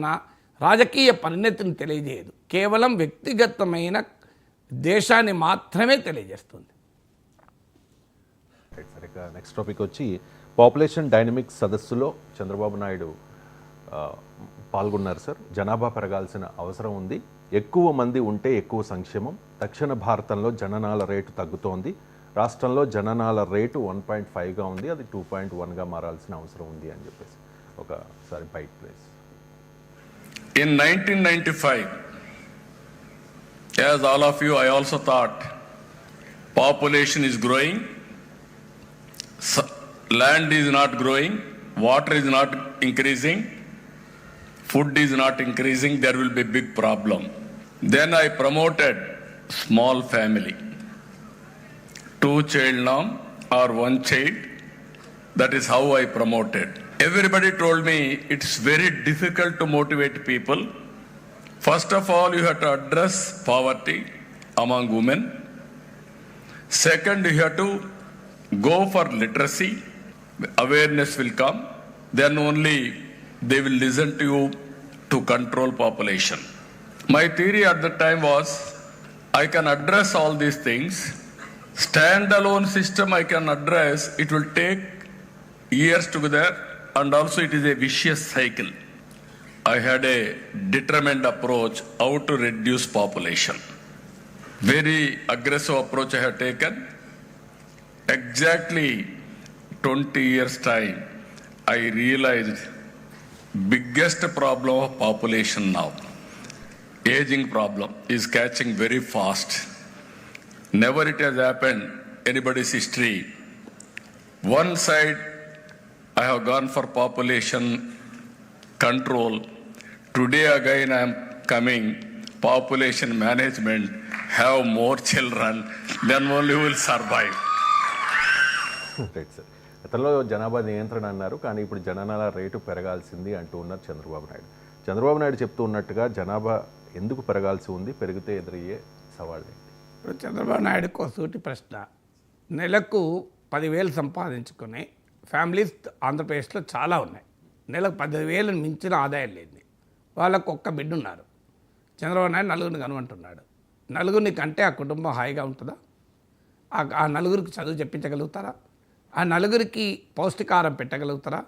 నా రాజకీయ పరిణతిని తెలియజేయదు, కేవలం వ్యక్తిగతమైన దేశాన్ని మాత్రమే తెలియజేస్తుంది. నెక్స్ట్ టాపిక్ వచ్చి పాపులేషన్ డైనమిక్స్ సదస్సులో చంద్రబాబు నాయుడు పాల్గొన్నారు సార్. జనాభా పెరగాల్సిన అవసరం ఉంది, ఎక్కువ మంది ఉంటే ఎక్కువ సంక్షేమం, దక్షిణ భారతంలో జననాల రేటు తగ్గుతోంది, రాష్ట్రంలో జననాల రేటు 1.5గా ఉంది, అది 2.1గా మారాల్సిన అవసరం ఉంది అని చెప్పేసి ఒకసారి byte place. In 1995, as all of you, I also thought population is growing, land is not growing, water is not increasing, food is not increasing, there will be a big problem. Then I promoted small family, 2-child norm or 1 child. That is how I promoted. Everybody told me it's very difficult to motivate people. First of all, you have to address poverty among women. Second, you have to go for literacy. Awareness will come. Then only they will listen to you to control population. My theory at the time was, I can address all these things. Standalone system I can address, it will take years together, and also it is a vicious cycle. I had a determined approach how to reduce population. Very aggressive approach I have taken. Exactly 20 years time, I realized biggest problem of population now, aging problem, is catching very fast. Never it has happened anybody's history. One side I have gone for population control. Today again I am coming population management. Have more children, then only we will survive. Right sir. గతంలో జనాభా నియంత్రణ అన్నారు, కానీ ఇప్పుడు జననాల rate పెరగాల్సింది అంటూ ఉన్నారు చంద్రబాబు నాయుడు. చంద్రబాబు నాయుడు చెప్తూ ఉన్నట్టుగా జనాభా ఎందుకు పెరగాల్సి ఉంది, పెరిగితే ఎదురయ్యే సవాళ్ళు ఏంటి? ఇప్పుడు చంద్రబాబు నాయుడుకు సూటి ప్రశ్న. నెలకు 10,000 సంపాదించుకునే ఫ్యామిలీస్ ఆంధ్రప్రదేశ్లో చాలా ఉన్నాయి. నెలకు 10,000 మించిన ఆదాయం లేదు. వాళ్ళకు ఒక్క బిడ్డ ఉన్నారు. చంద్రబాబు నాయుడు నలుగురిని కనుమంటున్నాడు. నలుగురిని కంటే ఆ కుటుంబం హాయిగా ఉంటుందా? ఆ నలుగురికి చదువు చెప్పించగలుగుతారా? ఆ నలుగురికి పౌష్టికాహారం పెట్టగలుగుతారా?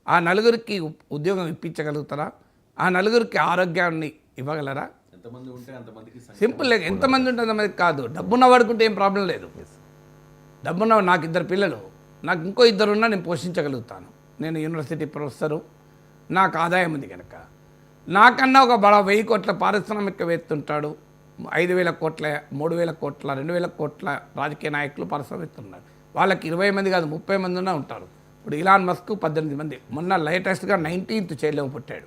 ఆ నలుగురికి ఉద్యోగం ఇప్పించగలుగుతారా? ఆ నలుగురికి ఆరోగ్యాన్ని ఇవ్వగలరా? సింపుల్. ఎంతమంది ఉంటే అంతమంది కాదు. డబ్బున్న వాడుకుంటే ఏం ప్రాబ్లం లేదు. డబ్బున్న, నాకు 2 పిల్లలు, నాకు ఇంకో 2 ఉన్నా నేను పోషించగలుగుతాను. నేను యూనివర్సిటీ ప్రొఫెసరు, నాకు ఆదాయం ఉంది కనుక. నాకన్నా ఒక 1000 కోట్ల పారిశ్రామికవేత్త ఉంటాడు, 5,000 కోట్ల, 3,000 కోట్ల, 2,000 కోట్ల రాజకీయ నాయకులు పారిశ్రామికవేత్తలు ఉన్నారు. వాళ్ళకి 20 మంది కాదు 30 మంది ఉన్నా ఉంటారు. ఇప్పుడు ఇలాన్ మస్క్ 18 మంది, మొన్న లేటెస్ట్గా 19th చైల్డ్ పుట్టాడు.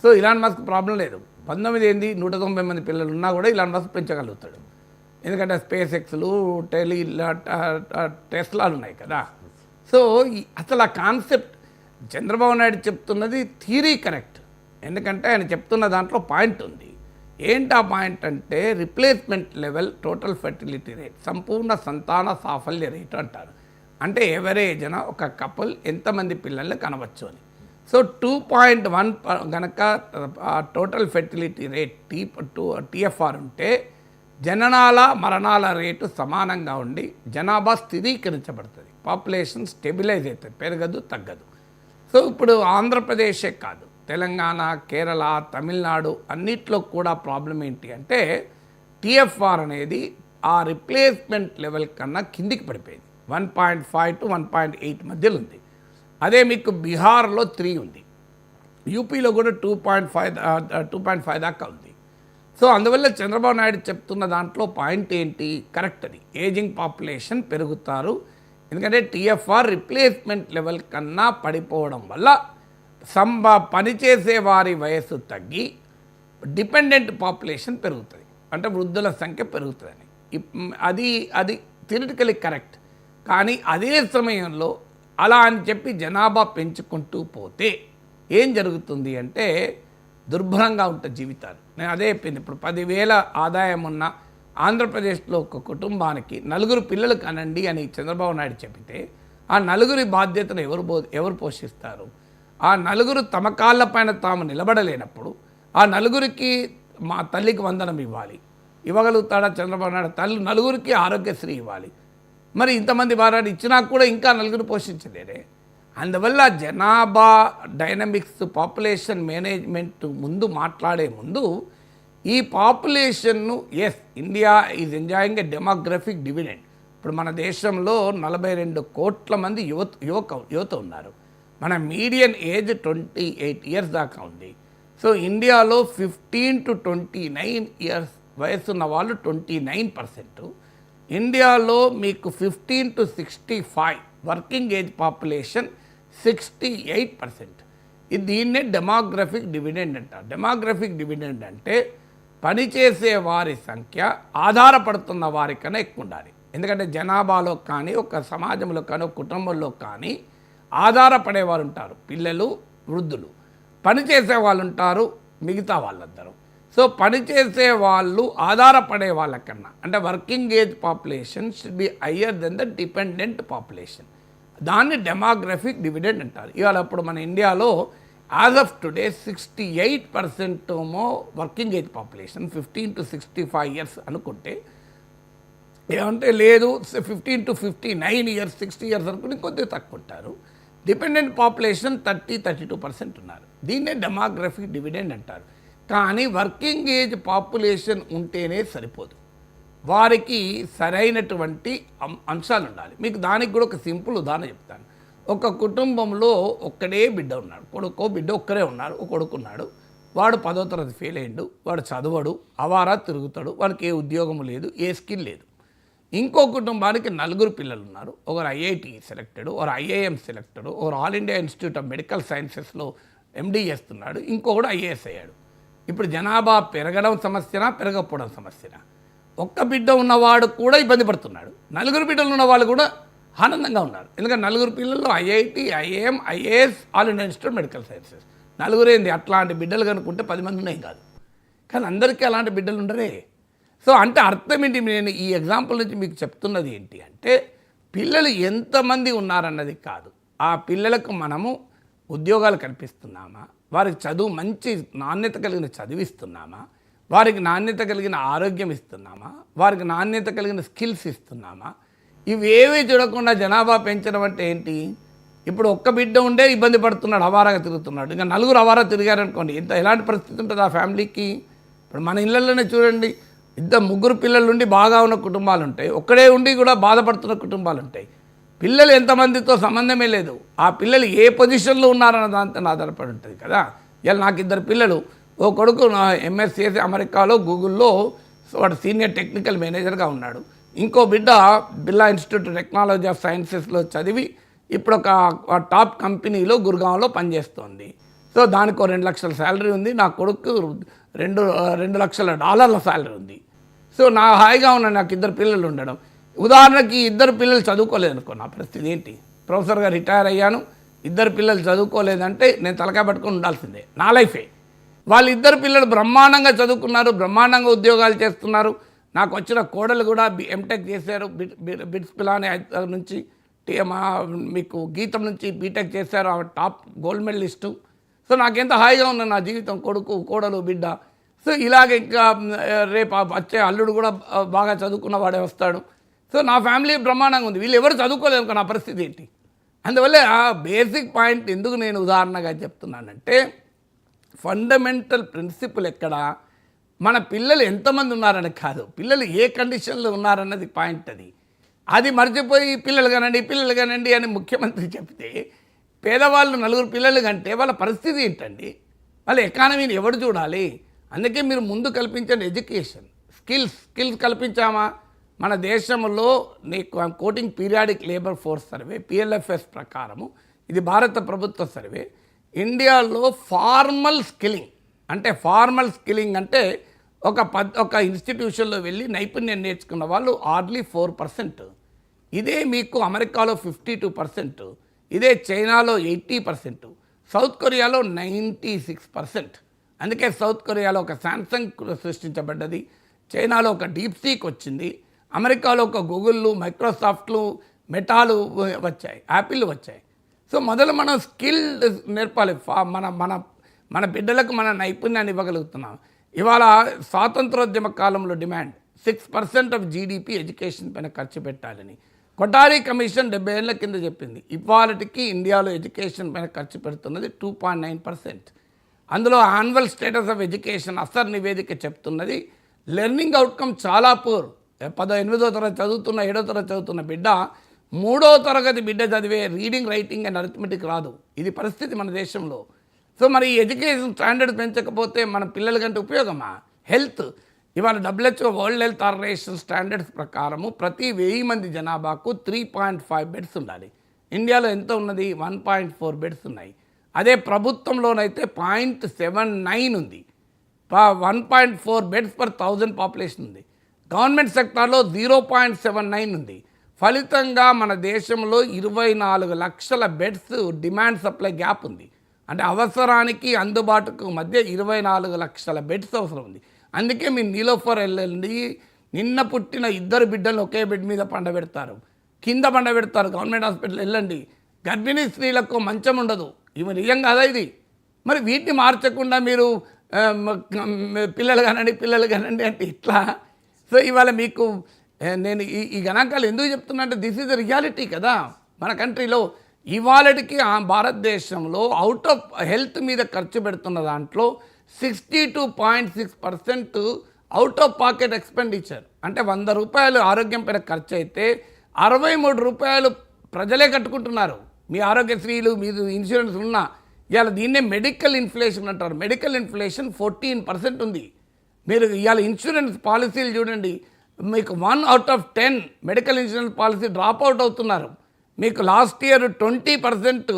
సో ఇలాన్ మస్క్ ప్రాబ్లం లేదు. 19 ఏంది, 190 మంది పిల్లలు ఉన్నా కూడా ఇలాన్ మస్క్ పెంచగలుగుతాడు. ఎందుకంటే స్పేస్ ఎక్స్లు, టెస్లాలు ఉన్నాయి కదా. సో అసలు ఆ కాన్సెప్ట్ చంద్రబాబు నాయుడు చెప్తున్నది థియరీ కరెక్ట్. ఎందుకంటే ఆయన చెప్తున్న దాంట్లో పాయింట్ ఉంది. ఏంటి ఆ పాయింట్ అంటే replacement level total fertility rate, సంపూర్ణ సంతాన సాఫల్య రేటు అంటారు. అంటే ఎవరేజ్న ఒక కపుల్ ఎంతమంది పిల్లల్ని కనవచ్చు అని. సో 2.1 కనుక టోటల్ ఫెర్టిలిటీ రేట్ TFR ఉంటే జననాల మరణాల రేటు సమానంగా ఉండి జనాభా స్థిరీకరించబడుతుంది, పాపులేషన్ స్టెబిలైజ్ అవుతుంది, పెరగదు తగ్గదు. సో ఇప్పుడు ఆంధ్రప్రదేశే కాదు, తెలంగాణ, కేరళ, తమిళనాడు అన్నిట్లో కూడా ప్రాబ్లం ఏంటి అంటే TFR అనేది ఆ రిప్లేస్మెంట్ లెవెల్ కన్నా కిందికి పడిపోయింది. 1.5 to 1.8 మధ్యలో ఉంది. అదే మీకు బీహార్లో 3 ఉంది, యూపీలో కూడా 2.5 దాకా ఉంది. సో అందువల్ల చంద్రబాబు నాయుడు చెప్తున్న దాంట్లో పాయింట్ ఏంటి, కరెక్ట్. అది ఏజింగ్ పాపులేషన్ పెరుగుతారు. ఎందుకంటే TFR రిప్లేస్మెంట్ లెవెల్ కన్నా పడిపోవడం వల్ల పనిచేసే వారి వయస్సు తగ్గి డిపెండెంట్ పాపులేషన్ పెరుగుతుంది, అంటే వృద్ధుల సంఖ్య పెరుగుతుందని. అది థియరిటికలీ కరెక్ట్. కానీ అదే సమయంలో అలా అని చెప్పి జనాభా పెంచుకుంటూ పోతే ఏం జరుగుతుంది అంటే దుర్భరంగా ఉంటుంది జీవితాలు. నేను అదే చెప్పింది. ఇప్పుడు 10,000 ఆదాయం ఉన్న ఆంధ్రప్రదేశ్లో ఒక కుటుంబానికి 4 పిల్లలు కనండి అని చంద్రబాబు నాయుడు చెబితే ఆ 4 బాధ్యతను ఎవరు పోషిస్తారు? ఆ నలుగురు తమ కాళ్ళపైన తాము నిలబడలేనప్పుడు ఆ నలుగురికి మా తల్లికి వందనం ఇవ్వగలుగుతాడా చంద్రబాబు నాయుడు? తల్లి నలుగురికి ఆరోగ్యశ్రీ ఇవ్వాలి. మరి ఇంతమంది భార్యలు ఇచ్చినా కూడా ఇంకా నలుగురు పోషించలేరే. అందువల్ల జనాభా డైనమిక్స్, పాపులేషన్ మేనేజ్మెంట్ ముందు మాట్లాడే ముందు ఈ పాపులేషన్ను India is enjoying a demographic dividend. ఇప్పుడు మన దేశంలో 42 కోట్ల మంది యువత ఉన్నారు. మన మీడియన్ ఏజ్ 28 ఇయర్స్ దాకా ఉంది. సో ఇండియాలో 15 to 29 ఇయర్స్ వయసున్న వాళ్ళు 29%. ఇండియాలో మీకు 15 to 65 వర్కింగ్ ఏజ్ పాపులేషన్ 68%. దీన్నే డెమోగ్రఫిక్ డివిడెండ్ అంటారు. డెమోగ్రఫిక్ డివిడెండ్ అంటే పనిచేసే వారి సంఖ్య ఆధారపడుతున్న వారికన్నా ఎక్కువ ఉండాలి. ఎందుకంటే జనాభాలో కానీ, ఒక సమాజంలో కానీ, ఒక కుటుంబంలో కానీ ఆధారపడేవారు ఉంటారు. పిల్లలు, వృద్ధులు, పనిచేసే వాళ్ళు ఉంటారు, మిగతా వాళ్ళందరూ. సో పనిచేసే వాళ్ళు ఆధారపడే వాళ్ళకన్నా అంటే working age population should be higher than the dependent population. దాన్ని డెమోగ్రఫిక్ డివిడెండ్ అంటారు. ఇవాళ ఇప్పుడు మన ఇండియాలో as of today 68% working age population 15 to 65 years అనుకుంటే, ఏమంటే లేదు 15 to 59 ఇయర్స్ 60 ఇయర్స్ అనుకుంటే కొద్దిగా తక్కువ ఉంటారు. డిపెండెంట్ పాపులేషన్ 32% ఉన్నారు. దీన్నే డెమోగ్రఫిక్ డివిడెండ్ అంటారు. కానీ వర్కింగ్ ఏజ్ పాపులేషన్ ఉంటేనే సరిపోదు, వారికి సరైనటువంటి అంశాలు ఉండాలి. మీకు దానికి కూడా ఒక సింపుల్ ఉదాహరణ చెప్తాను. ఒక కుటుంబంలో ఒక్కడే బిడ్డ ఉన్నాడు, కొడుకో బిడ్డ ఒక్కరే ఉన్నారు. ఒక కొడుకున్నాడు, వాడు 10వ తరగతి ఫెయిల్ అయ్యిండు, వాడు చదవడు, అవారా తిరుగుతాడు, వాడికి ఏ ఉద్యోగం లేదు, ఏ స్కిల్ లేదు. ఇంకో కుటుంబానికి 4 పిల్లలు ఉన్నారు. ఒకరు ఐఐటి సెలెక్టెడ్, ఒకరు ఐఐఎం సెలెక్టెడ్, ఒకరు All India Institute of Medical సైన్సెస్లో ఎండి చేస్తున్నాడు, ఇంకొకడు ఐఏఎస్ అయ్యాడు. ఇప్పుడు జనాభా పెరగడం సమస్యనా, పెరగకపోవడం సమస్యనా? ఒక్క బిడ్డ ఉన్నవాడు కూడా ఇబ్బంది పడుతున్నాడు, 4 బిడ్డలు ఉన్న వాళ్ళు కూడా ఆనందంగా ఉన్నారు. ఎందుకంటే 4 పిల్లల్లో IIT, IAM, IAS, all India institute medical sciences. 4 ఏంది? అట్లాంటి బిడ్డలు కనుక్కుంటే 10 మంది ఉన్నాయి కాదు. కానీ అందరికీ అలాంటి బిడ్డలు ఉండరే. సో అంటే అర్థం ఏంటి? నేను ఈ ఎగ్జాంపుల్ నుంచి మీకు చెప్తున్నది ఏంటి అంటే, పిల్లలు ఎంతమంది ఉన్నారన్నది కాదు, ఆ పిల్లలకు మనము ఉద్యోగాలు కల్పిస్తున్నామా, వారికి చదువు మంచి నాణ్యత కలిగిన చదివిస్తున్నామా, వారికి నాణ్యత కలిగిన ఆరోగ్యం ఇస్తున్నామా, వారికి నాణ్యత కలిగిన స్కిల్స్ ఇస్తున్నామా? ఇవేవి చూడకుండా జనాభా పెంచడం అంటే ఏంటి? ఇప్పుడు ఒక్క బిడ్డ ఉండే ఇబ్బంది పడుతున్నాడు, అవారాగా తిరుగుతున్నాడు. ఇంకా 4 అవారా తిరిగారనుకోండి, ఎలాంటి పరిస్థితి ఉంటుంది ఆ ఫ్యామిలీకి? ఇప్పుడు మన ఇళ్ళల్లోనే చూడండి, 2-3 పిల్లలు ఉండి బాగా ఉన్న కుటుంబాలు ఉంటాయి, ఒక్కడే ఉండి కూడా బాధపడుతున్న కుటుంబాలు ఉంటాయి. పిల్లలు ఎంతమందితో సంబంధమే లేదు, ఆ పిల్లలు ఏ పొజిషన్లో ఉన్నారన్న దాంతో ఆధారపడి ఉంటుంది కదా. ఇలా నాకు 2 పిల్లలు, ఓ కొడుకు ఎంఎస్ చేసి అమెరికాలో గూగుల్లో వాడు సీనియర్ టెక్నికల్ మేనేజర్గా ఉన్నాడు, ఇంకో బిడ్డ బిర్లా ఇన్స్టిట్యూట్ టెక్నాలజీ ఆఫ్ సైన్సెస్లో చదివి ఇప్పుడు ఒక టాప్ కంపెనీలో గుర్గాంలో పనిచేస్తోంది. సో దానికి $2 లక్షల శాలరీ ఉంది. నా కొడుకు $2 లక్షల శాలరీ ఉంది. సో నా హాయిగా ఉన్నాను, నాకు 2 పిల్లలు ఉండడం. ఉదాహరణకి 2 పిల్లలు చదువుకోలేదు అనుకో, నా పరిస్థితి ఏంటి? ప్రొఫెసర్గా రిటైర్ అయ్యాను, 2 పిల్లలు చదువుకోలేదంటే నేను తలకాయ పట్టుకొని ఉండాల్సిందే, నా లైఫే. వాళ్ళు 2 పిల్లలు బ్రహ్మాండంగా చదువుకున్నారు, బ్రహ్మాండంగా ఉద్యోగాలు చేస్తున్నారు. నాకు వచ్చిన కోడలు కూడా ఎంటెక్ చేశారు, బిట్స్ పిలానే నుంచి మీకు గీతం నుంచి బీటెక్ చేశారు, ఆమె టాప్ గోల్డ్ మెడలిస్టు. సో నాకెంత హాయిగా ఉంది నా జీవితం, కొడుకు, కోడలు, బిడ్డ. సో ఇలాగే ఇంకా రేపు వచ్చే అల్లుడు కూడా బాగా చదువుకున్న వాడే వస్తాడు. సో నా ఫ్యామిలీ బ్రహ్మాండంగా ఉంది. వీళ్ళు ఎవరు చదువుకోలేదు, నా పరిస్థితి ఏంటి? అందువల్ల ఆ బేసిక్ పాయింట్ ఎందుకు నేను ఉదాహరణగా చెప్తున్నానంటే, ఫండమెంటల్ ప్రిన్సిపల్ ఎక్కడ, మన పిల్లలు ఎంతమంది ఉన్నారని కాదు, పిల్లలు ఏ కండిషన్లో ఉన్నారన్నది పాయింట్. అది మర్చిపోయి పిల్లలు కానండి అని ముఖ్యమంత్రి చెప్తే, పేదవాళ్ళు 4 పిల్లలు కంటే వాళ్ళ పరిస్థితి ఏంటండి? వాళ్ళ ఎకానమీని ఎవరు చూడాలి? అందుకే మీరు ముందు కల్పించండి ఎడ్యుకేషన్, స్కిల్స్ కల్పించామా? మన దేశంలో నీకు coating periodic labour force survey PLFS ప్రకారము, ఇది భారత ప్రభుత్వ సర్వే, ఇండియాలో ఫార్మల్ స్కిల్లింగ్ అంటే ఒక ఇన్స్టిట్యూషన్లో వెళ్ళి నైపుణ్యం నేర్చుకున్న వాళ్ళు హార్డ్లీ 4%. ఇదే మీకు అమెరికాలో 52%, ఇదే చైనాలో 80%, సౌత్ కొరియాలో 96%. అందుకే సౌత్ కొరియాలో ఒక శాంసంగ్ సృష్టించబడ్డది, చైనాలో ఒక డీప్సీక్ వచ్చింది, అమెరికాలో ఒక గూగుళ్ళు, మైక్రోసాఫ్ట్లు, మెటాలు వచ్చాయి, యాపిల్ వచ్చాయి. సో మొదలు మనం స్కిల్ నేర్పాలి. మన మన మన బిడ్డలకు మన నైపుణ్యాన్ని ఇవ్వగలుగుతున్నాం. ఇవాళ స్వాతంత్రోద్యమ కాలంలో డిమాండ్ 6% ఆఫ్ జీడిపి ఎడ్యుకేషన్ పైన ఖర్చు పెట్టాలని కొఠారీ కమిషన్ 70 ఏళ్ల కింద చెప్పింది. ఇవాళకి ఇండియాలో ఎడ్యుకేషన్ పైన ఖర్చు పెడుతున్నది 2.9%. అందులో యాన్యువల్ స్టేటస్ ఆఫ్ ఎడ్యుకేషన్ అసర్ నివేదిక చెప్తున్నది లెర్నింగ్ అవుట్కమ్ చాలా పూర్. 8వ తరగతి చదువుతున్న 7వ తరగతి చదువుతున్న బిడ్డ 3వ తరగతి బిడ్డ చదివే రీడింగ్ రైటింగ్ అండ్ అరిథమెటిక్ రాదు. ఇది పరిస్థితి మన దేశంలో. సో మరి ఈ ఎడ్యుకేషన్ స్టాండర్డ్ పెంచకపోతే మన పిల్లల కంటే ఉపయోగమా? హెల్త్ ఇవాళ WHO world health organization standards ప్రకారము ప్రతి 1000 మంది జనాభాకు 3.5 బెడ్స్ ఉండాలి. ఇండియాలో ఎంత ఉన్నది? 1.4 బెడ్స్ ఉన్నాయి. అదే ప్రభుత్వంలోనైతే 0.79 ఉంది. 1.4 బెడ్స్ పర్ 1000 పాపులేషన్ ఉంది. గవర్నమెంట్ సెక్టార్లో 0.79 ఉంది. ఫలితంగా మన దేశంలో 24 లక్షల బెడ్స్ డిమాండ్ సప్లై గ్యాప్ ఉంది. అంటే అవసరానికి అందుబాటుకు మధ్య 24 లక్షల బెడ్స్ అవసరం ఉంది. అందుకే మీ నీలోఫర్ వెళ్ళండి, నిన్న పుట్టిన 2 బిడ్డలు ఒకే బెడ్ మీద పండబెడతారు, కింద పండబెడతారు. గవర్నమెంట్ హాస్పిటల్ వెళ్ళండి, గర్భిణీ స్త్రీలకు మంచం ఉండదు. ఇవి నిజం కాదా ఇది? మరి వీటిని మార్చకుండా మీరు పిల్లలు కానండి అంటే ఇట్లా. సో ఇవాళ మీకు నేను ఈ గణాంకాలు ఎందుకు చెప్తున్నా అంటే దిస్ ఈజ్ ద రియాలిటీ కదా మన కంట్రీలో. ఇవాళకి భారతదేశంలో అవుట్ ఆఫ్ హెల్త్ మీద ఖర్చు పెడుతున్న దాంట్లో 62.6% అవుట్ ఆఫ్ పాకెట్ ఎక్స్పెండిచర్. అంటే 100 రూపాయలు ఆరోగ్యం పైన ఖర్చు అయితే 63 రూపాయలు ప్రజలే కట్టుకుంటున్నారు. మీ ఆరోగ్యశ్రీలు మీరు ఇన్సూరెన్స్ ఉన్నా ఇవాళ దీన్నే మెడికల్ ఇన్ఫ్లేషన్ అంటారు. మెడికల్ ఇన్ఫ్లేషన్ 14% ఉంది. మీరు ఇవాళ ఇన్సూరెన్స్ పాలసీలు చూడండి, మీకు 1 out of 10 medical insurance policy drop out అవుతున్నారు. మీకు లాస్ట్ ఇయర్ 20%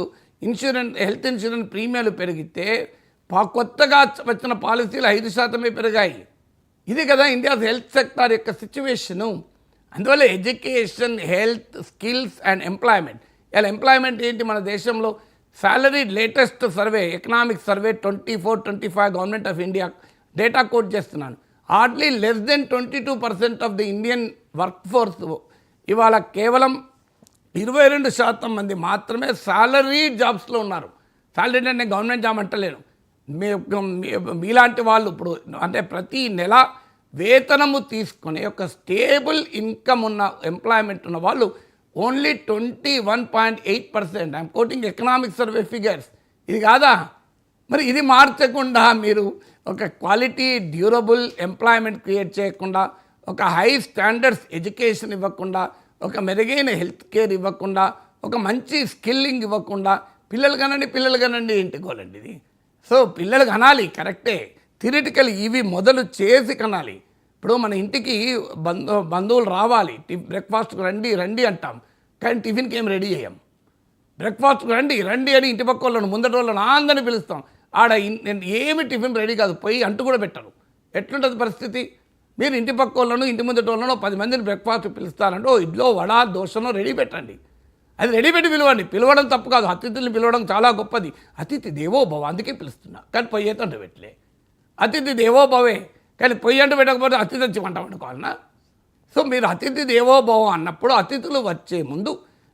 హెల్త్ ఇన్సూరెన్స్ ప్రీమియాలు పెరిగితే కొత్తగా వచ్చిన పాలసీలు 5% పెరిగాయి. ఇది కదా ఇండియా హెల్త్ సెక్టార్ యొక్క సిచ్యువేషను. అందువల్ల education, health, skills and employment. ఇలా ఎంప్లాయ్మెంట్ ఏంటి మన దేశంలో? Salary latest survey, economic survey 24-25 Government of India data quote చేస్తున్నాను. Hardly less than 22% of the Indian work force ఇవాళ కేవలం 22% మంది మాత్రమే సాలరీ జాబ్స్లో ఉన్నారు. సాలరీ అంటే నేను గవర్నమెంట్ జాబ్ అంటలేను. మీలాంటి వాళ్ళు ఇప్పుడు అంటే ప్రతి నెల వేతనము తీసుకునే ఒక స్టేబుల్ ఇన్కమ్ ఉన్న ఎంప్లాయ్మెంట్ ఉన్న వాళ్ళు only 21.8%. I'm quoting economic survey figures. ఇది కాదా? మరి ఇది మార్చకుండా మీరు ఒక క్వాలిటీ డ్యూరబుల్ ఎంప్లాయ్మెంట్ క్రియేట్ చేయకుండా, ఒక హై స్టాండర్డ్స్ ఎడ్యుకేషన్ ఇవ్వకుండా, ఒక మెరుగైన హెల్త్ కేర్ ఇవ్వకుండా, ఒక మంచి స్కిల్లింగ్ ఇవ్వకుండా పిల్లలు కనండి ఇంటికోలండి ఇది. సో పిల్లలు కనాలి కరెక్టే, థియరిటికల్ ఇవి మొదలు చేసి కనాలి. ఇప్పుడు మన ఇంటికి బంధువులు రావాలి, బ్రేక్ఫాస్ట్కి రండి అంటాం, కానీ టిఫిన్కి ఏం రెడీ చేయం. బ్రేక్ఫాస్ట్కి రండి అని ఇంటి పక్క వాళ్ళను ముందటి వాళ్ళను అందరినీ పిలుస్తాం. ఆడ ఏమి టిఫిన్ రెడీ కాదు, పోయి అంటూ కూడా పెట్టరు. ఎట్లుంటుంది పరిస్థితి? మీరు ఇంటి పక్క వాళ్ళను ఇంటి ముందటి వాళ్ళను 10 మందిని బ్రేక్ఫాస్ట్ పిలుస్తారంటే ఇడ్లో వడ దోశనో రెడీ పెట్టండి. అది రెడీ పెట్టి పిలవండి. పిలవడం తప్పు కాదు, అతిథుల్ని పిలవడం చాలా గొప్పది. అతిథి దేవో భవ అందుకే పిలుస్తున్నా, కానీ పొయ్యి అంటూ పెట్టలే. అతిథి దేవో భవే, కానీ పొయ్యి అంటూ పెట్టకపోతే అతిథి వచ్చి వంట వండుకోవాలన్నా? సో మీరు అతిథి దేవో భవ అన్నప్పుడు అతిథులు వచ్చే ముందు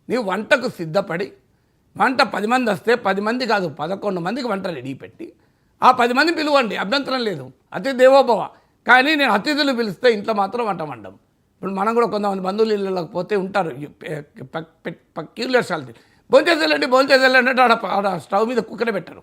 నీవు వంటకు సిద్ధపడి, వంట 10 మంది వస్తే 10 మంది కాదు 11 మందికి వంట రెడీ పెట్టి ఆ 10 మంది పిలువండి, అభ్యంతరం లేదు, అతిథి దేవో భవ. కానీ నేను అతిథులు పిలిస్తే ఇంట్లో మాత్రం వంట వండం. ఇప్పుడు మనం కూడా కొంతమంది బంధువులు ఇళ్ళకి పోతే ఉంటారు క్యూరియాసిటీ, భోంచేసేళ్ళండి అంటే ఆడ స్టవ్ మీద కుక్కనే పెట్టరు.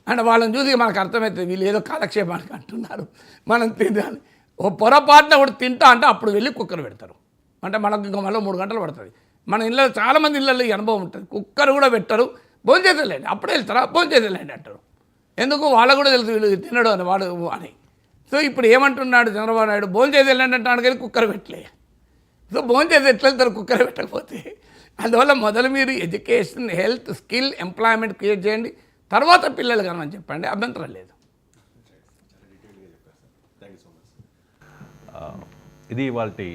అంటే వాళ్ళని చూసి మనకు అర్థమవుతుంది వీళ్ళు ఏదో కాలక్షేపానికి అంటున్నారు, మనం తినాలి. ఓ పొరపాటున ఒకటి తింటా అంటే అప్పుడు వెళ్ళి కుక్కర్ పెడతారు. అంటే మనకు ఇంకా మళ్ళీ 3 గంటలు పడుతుంది. మన ఇళ్ళలో చాలామంది ఇళ్ళల్లో ఈ అనుభవం ఉంటుంది, కుక్కర్ కూడా పెట్టరు, భోంచేసేళ్ళండి అప్పుడే వెళ్తారా భోంచేసేళ్ళండి అంటారు. ఎందుకు? వాళ్ళకు కూడా తెలుసు వీళ్ళు తినడు అని వాడు అని. సో ఇప్పుడు ఏమంటున్నాడు చంద్రబాబు నాయుడు? భోంచేసేళ్ళండి అంటాడు కానీ కుక్కర్ పెట్టలే. సో భోంచేసి ఎట్లా వెళ్తారు కుక్కర్ పెట్టకపోతే? అందువల్ల మొదలు మీరు education, health, skill, employment create చేయండి, తర్వాత పిల్లలు కనమని చెప్పండి, అభ్యంతరం లేదు. ఇది ఇవాల్టి